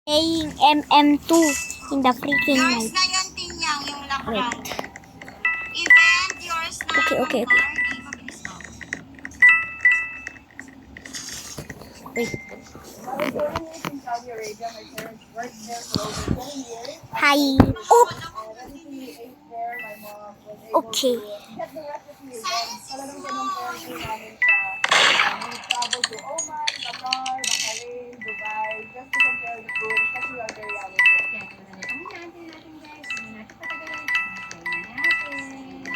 playing MM2 in the freaking Yours night. na yun, Tinyang, yung lockdown. Wait. Event, yours na. Okay. Marty, mabilis ka. Wait. I was born in Saudi Arabia. My parents worked there for over 20 years. Hi. Oh, And everything we ate there, my mom was able okay. to get the recipe. And talagang ganun po ang food namin sa we traveled to Oman, Qatar, Bahrain, Dubai, just to compare the food, especially our biryani po.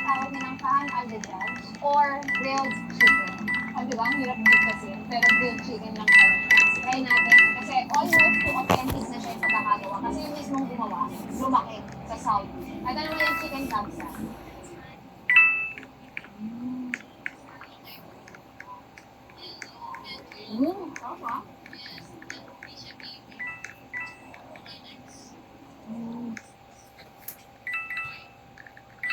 Tawag nilang kahan al-dajjaj or grilled chicken. O diba, ang hirap din kasi, pero grilled chicken lang tayo. Try natin, kasi almost to authentic na siya yung pagkakagawa. Kasi yung mismong gumawa, lumaki sa Saudi. Ito naman yung chicken kabsa. Tama.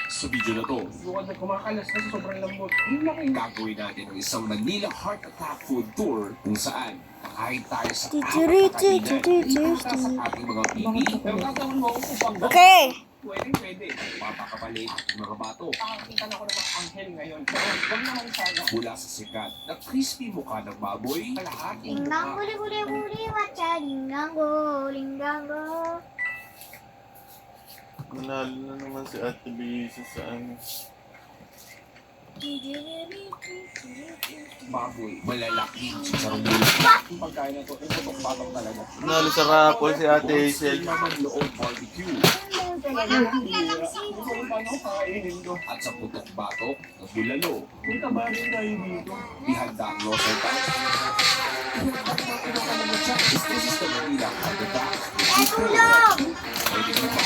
Sa video na to, Bukod na kumakalas kasi sobrang lambot. Yung laki. gagawin natin ang isang Manila Heart Attack Food Tour kung saan kakain tayo sa sa ating mga pipi. Pero gagawin mo ako upang Okay. pwede. Papakapalit ang mga bato Pakakita na ako ng mga anghel ngayon. Pero huwag naman sana. mula sa sikat na crispy mukha ng baboy, kalahating Linggang mukha. guli matcha, linggango. Manalo na naman si Ate Bisa sa ano. Baboy, malalaking chicharong. Yung pagkain na to, yung putok-patok talaga. Manalo sa raffle si Ate Hazel. Laman loob barbecue Kung paano ko kakainin to. at sa putok-batok na bulalo. May taba rin tayo dito. Ihanda ang loser tayo. This is the Manila Heart Attack. Tulong! Pwede ka ba?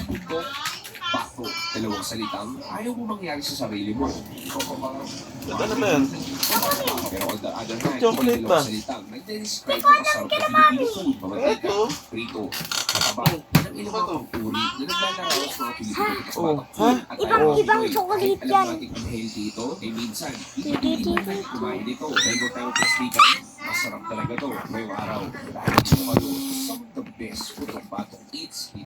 Putok, bato, dalawang salitang ayaw mo mangyari sa sarili mo. Ba't ano ba yan? Pero on the other hand, Chocolate yung ba? dalawang salitang nagde-describe ng masarap na Filipino food, mamantika, Ito? prito, mataba, ng ilang mga uri na naglalaraos mga Pilipino sa Oh, batok ha? food at Ibang Pinoy. chocolate Kahit yan. alam natin unhealthy ito, eh minsan, hindi mo tayo kumain dito. Dahil mo tayo plastikan, masarap talaga to ngayong araw. Dahil gusto ka doon, some of the best food of batok eats